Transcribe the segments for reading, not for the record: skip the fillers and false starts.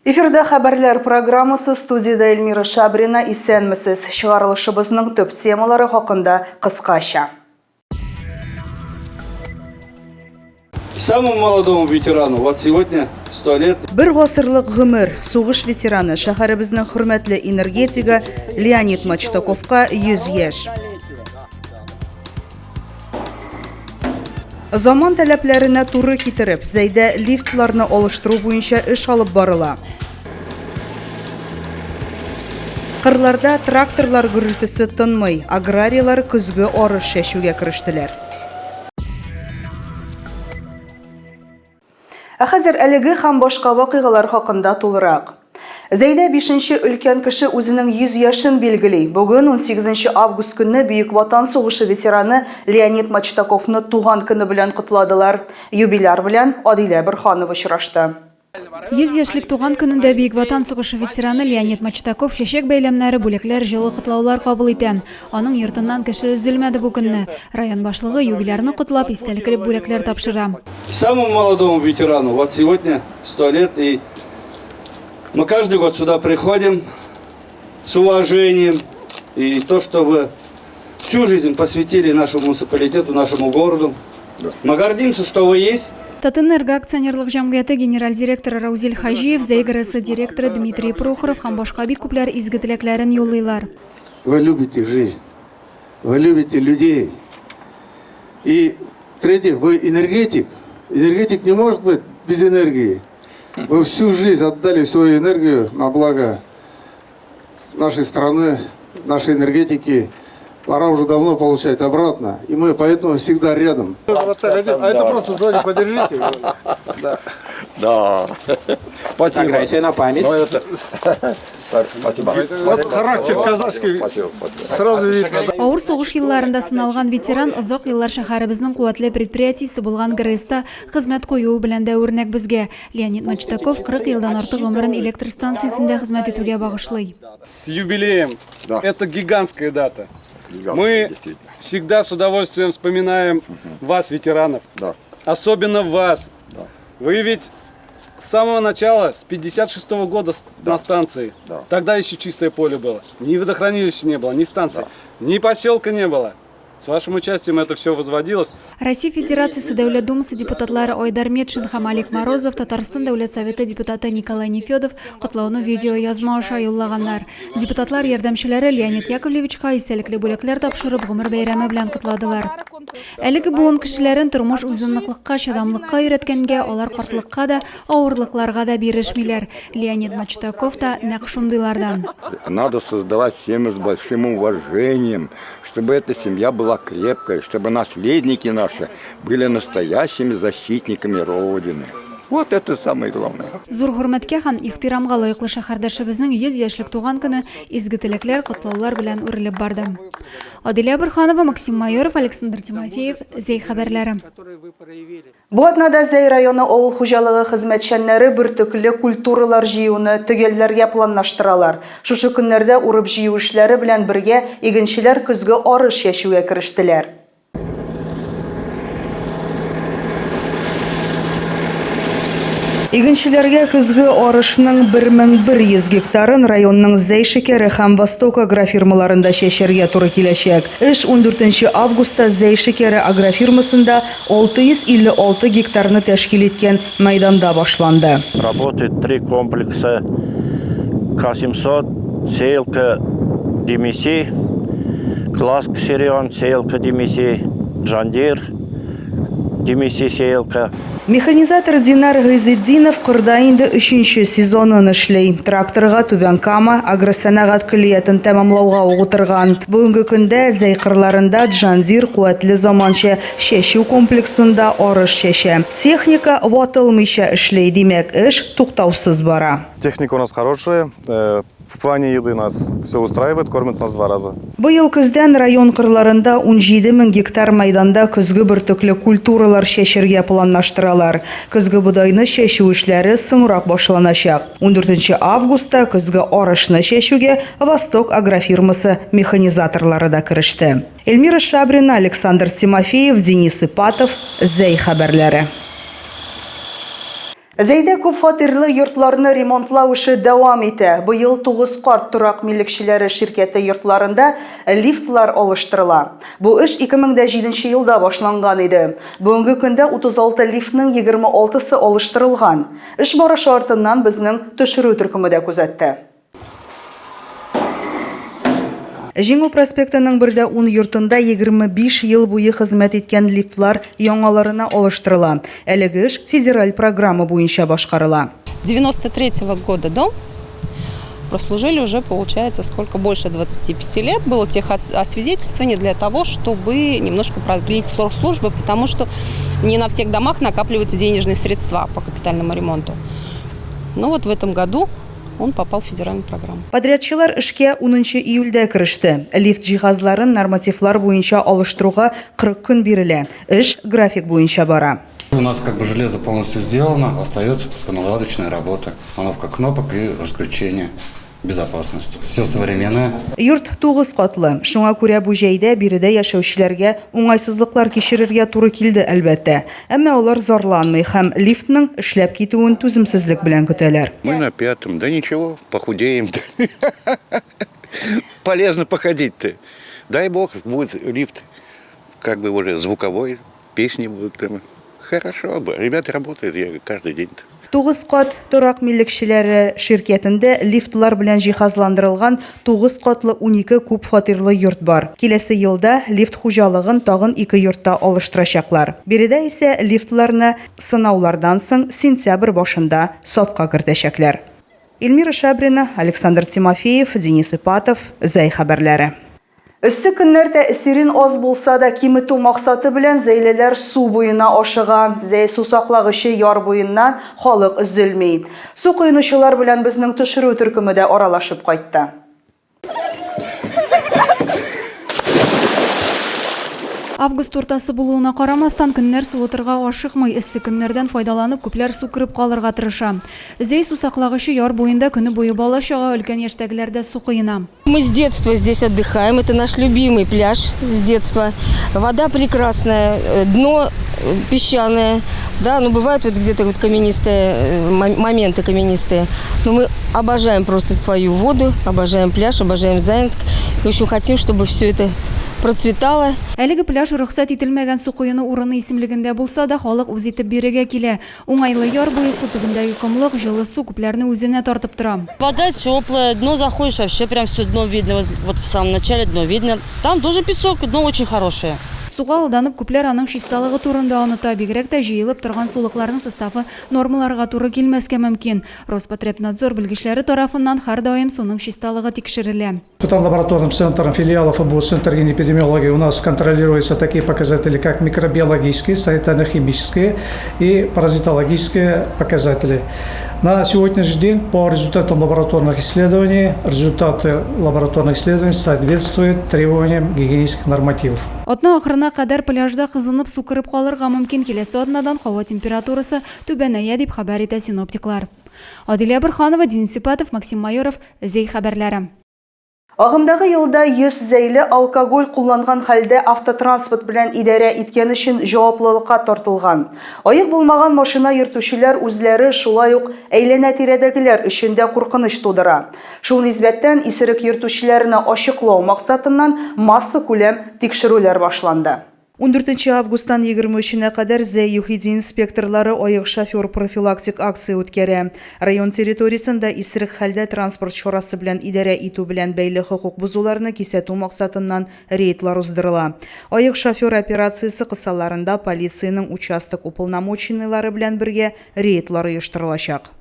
Эфирда хабарлар программасы студияда Эльмира Шабрина исәнмесез. Чыгарылышыбызның төп темалары хакында кыскача. Самому молодому ветерану вот сегодня 100 лет. Бер гасырлык гомер сугыш ветераны шәһәребезнең хөрмәтле энергетига Леонид Мачтаковка 100 яшь. Заман таләпләренә туры китереп, зәйдә лифтларны алыштыру буенча эш алып барыла. Кырларда тракторлар гөрелтесе тынмый, аграриялар көзге арыш чәчүгә керештеләр. Хәзер әлеге һәм башка вакыйгалар хакында тулырак. Зәйдә 5-нче өлкән кеше үзенең 100 яшын билгели. Бүген 18 август көнне Бөек Ватан сугышы ветераны Леонид Мачтаковны туган көне белән кутладылар. Юбиляр белән Адилә Бирханова очрашты. 100 яшьлек туган көнендә Бөек Ватан сугышы ветераны Леонид Мачтаков чәчәк бәйләмнәре, бүләкләр, җылы котлаулар кабул итә. Аның йортыннан кеше өзелмәде бу көнне. Район башлыгы юбилярны котлап, истәлекле бүләкләр тапшыра. Самому молодому ветерану вот сегодня 100 лет, и мы каждый год сюда приходим с уважением. И то, что вы всю жизнь посвятили нашему муниципалитету, нашему городу. Мы гордимся, что вы есть. Татынерга акционерлык җәмгыяте генераль директоры Раузел Хажиев, Зәйгәрәсе директоры Дмитрий Прохоров һәм башка бик күпләр изге теләкләрен юллыйлар. Вы любите жизнь, вы любите людей. И третье, вы энергетик. Энергетик не может быть без энергии. Вы всю жизнь отдали свою энергию на благо нашей страны, нашей энергетики. Пора уже давно получать обратно, и мы поэтому всегда рядом. А это просто сзади подержите. Да. Спасибо. На память. Вот характер казахский сразу видно. Авыр сугыш елларында сыналган ветеран озак еллар шәһәребезнең куәтле предприятиесе булган ГРСта хезмәт кую белән дә үрнәк безгә. Леонид Мачтаков 40 елдан артык гомерен электр станциясендә хезмәт итүгә багышлый. С юбилеем. Да. Это гигантская дата. Мы всегда с удовольствием вспоминаем вас, ветеранов. Да. Особенно вас. Да. Вы ведь с самого начала, с 56-го года на станции. Да. Тогда еще чистое поле было. Ни водохранилища не было, ни станции, ни поселка не было. С вашим участием это все возводилось. Россия Федерациясы Дәүләт Думасы депутатлары Айдар Метшин һәм Алик Морозов, Татарстан Дәүләт Советы депутаты Николай Нефедов котлауны видео язма аша юллаганнар. Депутатлар ярдәмчеләре Леонид Яковлевичка истәлекле бүләкләр тапшырып гомер бәйрәме белән котладылар. Әлеге буын кешеләрен тормыш үзенлеклыкка, чыдамлыкка өйрәткәнгә, алар картлыкка да, авырлыкларга да бирешмиләр. Леонид Мачтаков та нәкъ шундыйлардан. Надо создавать семью с большим уважением, чтобы эта семья была крепкой, чтобы наследники наши были настоящими защитниками Родины. Вот это самое главное. Зур хөрмәткә һәм ихтирамга лаеклы шәһәрдәшебезнең 100 яшьлек туган көне изге теләкләр, котлаулар белән үрелеп барды. Адилә Бирханова, Максим Майоров, Александр Тимофеев, Зәй хәбәрләре. Бу атнада Зәй районы авыл хуҗалыгы хезмәтчәннәре бертөкле культуралар җыюны төгәлләргә планлаштыралар. Шушы көннәрдә урып җыю эшләре белән бергә игенчеләр көзге арыш чәчүгә керештеләр. Игенчеләргә көзге арышның 1100 гектарын районның Зәй шәкәре һәм Восток агрофирмаларында чәчәргә туры киләчәк. Эш 14 августта Зәй шәкәре агрофирмасында 656 гектарны тәшкил иткән мәйданда башланды. Работает 3 комплекса: К700, сеялка Демиси, Класк Сирион, сеялка Демиси, Джандир, Демиси сеялка. Механизатор Динар Гайзетдинов кырда инде 3-нче сезонын эшләй. Тракторга Түбән Кама агросәнәгать көллиятын тәмамлауга утырган. Бүгенге көндә Зәй кырларында Джандир куәтле заманча чәчү комплексында арыш чәчә. Техника ватылмыйча эшләй, димәк, эш туктаусыз бара. Техника у нас хорошая. В плане еды нас все устраивает, кормят нас 2 раза. Быел көздән район кырларында 17 000 гектар мәйданда көзге бертөкле культуралар чәчәргә планлаштыралар. Көзге будайны чәчү эшләре соңрак башланачак. 14 августта көзге арышны чәчүгә Восток агрофирмасы механизаторлары да кереште. Эльмира Шабрина, Александр Тимофеев, Денис Ипатов, Зәй хәбәрләре. Зәйдә күп фатирлы йортларны ремонтлау эше дәвам итә. Быел 9 карт торак милекчеләре ширкәте йортларында лифтлар алыштырыла. Бу эш 2007 елда башланган иде. Бүгенге көндә 36 лифтның 26-сы алыштырылган. Эш барышы артыннан безнең төшерү төркеме дә күзәтте. Җиңү проспектының бердә 10 йортында 25 ел буе хезмәт иткән лифтлар яңаларына алыштырыла. Әлеге эш федераль программа буенча башкарыла. 93-го года дом прослужили уже, получается, сколько? Больше 25 лет. Было техосвидетельствование для того, чтобы немножко продлить срок службы, потому что не на всех домах накапливаются денежные средства по капитальному ремонту. Но вот в этом году он попал в федеральную программу. Подрядчылар эшкә 10 июльдә кереште. Лифт җиһазларын нормативлар буенча алыштыруга 40 көн бирелә. Эш график буенча бара. У нас как бы железо полностью сделано, остается пусконаладочная работа, установка кнопок и разключение, безопасность. Все современное. Йорт 9 катлы. Шуңа күрә бу җәйдә биредә яшәүчеләргә уңайсызлыклар кичерергә туры килде әлбәттә. Әмма алар зарланмый һәм лифтның эшләп китүен түземсезлек белән көтәләр. Мы на 5-м, да ничего, похудеем. Полезно походить-то. Дай бог, будет лифт, как бы уже звуковой, песни будут там. Хорошо бы. Ребята работают каждый день. 9 кат торак милекчеләре ширкәтендә лифтлар белән җиһазландырылган 9 катлы 12 күп фатирлы йорт бар. Киләсе елда лифт хуҗалыгын тагын 2 йортта алыштырачаклар. Биредә исә лифтларны сынаулардан соң сентябрь башында сафка кертәчәкләр. Эльмира Шабрина, Александр Тимофеев, Денис Ипатов, Зәй хәбәрләре. Өссе көннәрдә эсирин аз булса да киметү максаты белән зәйлеләр су буена ашыга. Зәй су саклагычы яр буеннан халык өзелми. Су коенучылар белән безнең төшерү төркеме дә аралашып кайтты. Август уртасы булуына карамастан көннәр суытырга ашыкмый, эссе көннәрдән файдаланып күпләр су кереп калырга тырыша. Зәй су саклагычы яр буенда көне буе бала чага, өлкән яшьтәгеләрдә су коена. Мы с детства здесь отдыхаем, это наш любимый пляж с детства. Вода прекрасная, дно песчаное, да, но бывают вот где-то вот каменистые моменты каменистые. Но мы обожаем просто свою воду, обожаем пляж, обожаем Заинск. В общем, хотим, чтобы все это процветало. Әлеге пляж рөхсәт ителмәгән су коены урыны исемлегендә булса да, халык үз итеп бирегә килә. Уңайлы яр буе су төбендәге комлык, җылы су күпләрне үзенә тартып тора. Вода теплая, дно заходишь, вообще прям все дно видно. Вот в самом начале дно видно. Там тоже песок, дно очень хорошее. Суга алданып күпләр аның чисталыгы турында оныта, бигрәк тә җыелып торган сулыкларның составы нормаларга туры килмәскә мөмкин. Роспотребнадзор белгечләре тарафыннан һәр даим суның чисталыгы тикшерелә. Лабораторным центром филиалов ОБУ Центр генэпидемиологии у нас контролируются такие показатели, как микробиологические, санитарно-химические и паразитологические показатели. На сегодняшний день по результатам лабораторных исследований, результаты лабораторных исследований соответствуют требованиям гигиенических нормативов. Атна ахырына кадәр пляжда кызынып су кереп калырга мөмкин, киләсе атнадан һава температурасы түбәнәя дип хәбәр итә синоптиклар. Адилә Борханова, Денис Ипатов, Максим Майоров, Зәй хәбәрләре. Агымдагы елда 100 зәйле алкоголь кулланган хәлдә автотранспорт белән идарә иткән өчен җаваплылыкка тартылган. Аек булмаган машина йөртүчеләр үзләре шулай ук әйләнә-тирәдәгеләр өчен дә куркыныч тудыра. Шул нисбәттән исерек йөртүчеләрне ачыклау максатыннан масса күләм тикшерүләр башланды. 14 августан 23-на кадәр Зәй ЮХИДИ инспекторлары аек шофер профилактик акция үткәрә. Район территориясендә исерек хәлдә транспорт чарасы белән идарә итү белән бәйле хокук бузуларны кисәтү максатыннан рейдлар уздырыла. Аек шофер операциясе кысаларында полициянең участок уполномоченныйлары белән бергә рейдлар оештырылачак.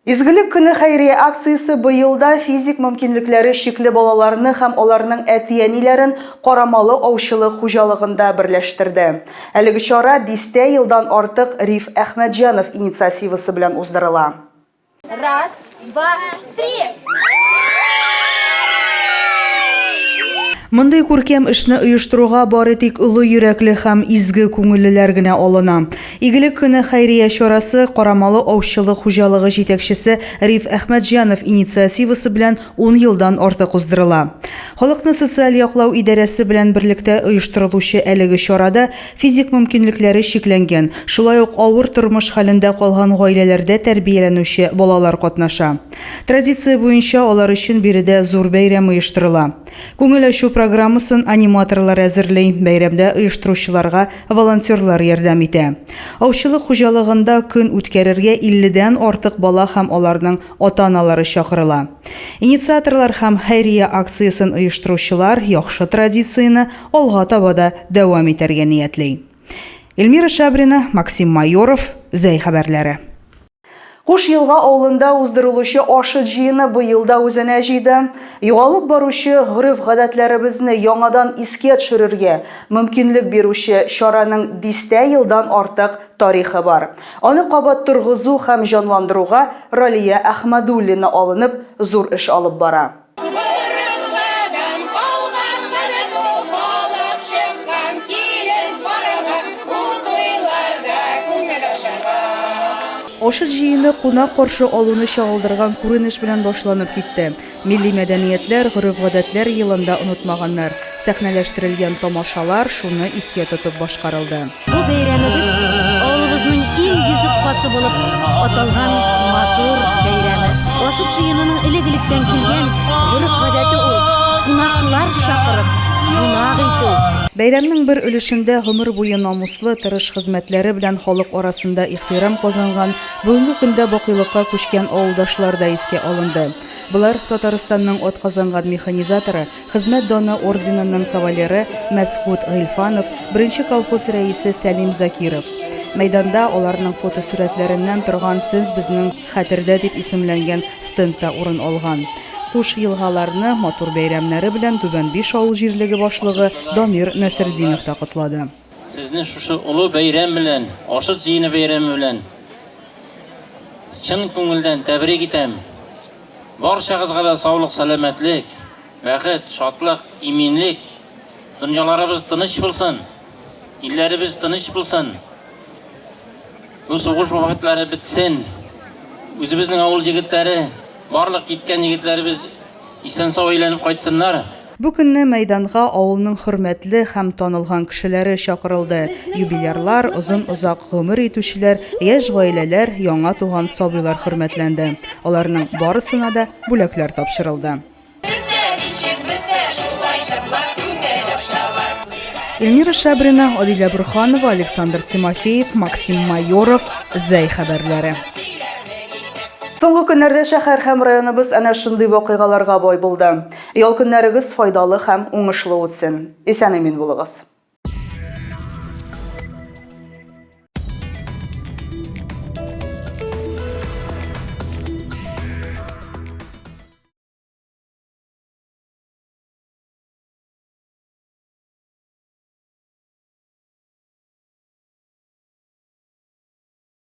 Изгелек көне хәйрия акциясе быелда физик мөмкинлекләре чикле балаларны һәм аларның әти-әниләрен карамалы аучылык хуҗалыгында берләштерде. Әлеге чара 10 елдан артык Риф Әхмәтҗанов инициативасы белән уздырыла. 1, 2, 3. Мондай күркәм эшне оештыруга бары тик улы йөрәкле һәм изге күңеллеләр генә алына. Игелек көне хәйрия чарасы Карамалы аучылык хуҗалыгы җитәкчесе Риф Әхмәтҗанов инициативасы белән 10 елдан артык уздырыла. Халыкны социаль яклау идарәсе белән берлектә оештырылучы әлеге чарада физик мөмкинлекләре шикләнгән, шулай ук авыр тормыш хәлендә калган гаиләләрдә тәрбияләнүче балалар катнаша. Традиция буенча алар өчен биредә зур бәйрәм оештырыла. Күңел ачу программасын аниматорлар әзерләй, бәйрәмдә оештыручыларга волонтерлар ярдәм итә. Аучылык хуҗалыгында көн үткәрергә 50дән артык бала һәм аларның ата-аналары чакырыла. Инициаторлар һәм хәйрия акциясын оештыручылар яхшы традицияны алга таба да дәвам итәргә ниятли. Эльмира Шабрина, Максим Майоров, Зәй хәбәрләре. Куш елга авылында уздырылучы ашы җыены быел да үзенә җыйды. Югалып баручы гореф-гадәтләребезне яңадан искә төшерергә мөмкинлек бирүче чараның 10 елдан артык тарихы бар. Аны кабат торгызу һәм җанландыруга Ралия Әхмәдуллина алынып зур эш алып бара. Ашы җыены кунак каршы алуны чагылдырган күренеш белән башланып китте. Милли мәдәниятләр, гореф-гадәтләр елында онытмаганнар. Сәхнәләштерелгән тамашалар шуны искә тотып башкарылды. Бу бәйрәмебез авылыбызның иң йөзек касы булып аталган матур бәйрәме. Ашы җыенының элек-электән килгән гореф-гадәте ул кунаклар чакырып, кунак итү. Бәйрәмнең бер өлешендә гомер буе намуслы тырыш хезмәтләре белән халык арасында ихтирам казанган, бүгенге көндә бакыйлыкка күчкән авылдашлар да искә алынды. Булар Татарстанның атказанган механизаторы, хезмәт даны орденының кавалеры Мәсгуд Гыйльфанов, беренче колхоз рәисе Сәлим Закиров. Мәйданда аларның фотосурәтләреннән торган "Сез безнең хәтердә" дип исемләнгән стендта урын алган. Куш елгаларны матур бәйрәмнәре белән Түбән Биш авыл җирлеге башлыгы Дамир Нәсердинов та котлады. Сезне шушы улы бәйрәм белән, ашы җыены бәйрәме белән чын күңелдән тәбрик итәм. Барчагызга да саулык, сәламәтлек, бәхет, шатлык, иминлек, дөньяларыбыз тыныч булсын, илләребез тыныч булсын. Бу сугыш вакытлары бетсен. Үзебезнең авыл җегетләре, барлык киткән егетләребез исән-сау әйләнеп кайтсыннар. Бу көнне мәйданга авылның хөрмәтле һәм танылган кешеләре чакырылды. Юбилярлар, озын-озак гомер итүчеләр, яшь гаиләләр, яңа туган сабыйлар хөрмәтләнде. Аларның барысына да бүләкләр тапшырылды. Эльмира Шабрина, Адилә Бурханова, Александр Тимофеев, Максим Майоров, Зәй хәбәрләре. Соңгы көннәрдә шәһәр һәм районыбыз әнә шундый вакыйгаларга бай булды. Ял көннәрегез файдалы һәм уңышлы үтсен. Исән-имин булыгыз.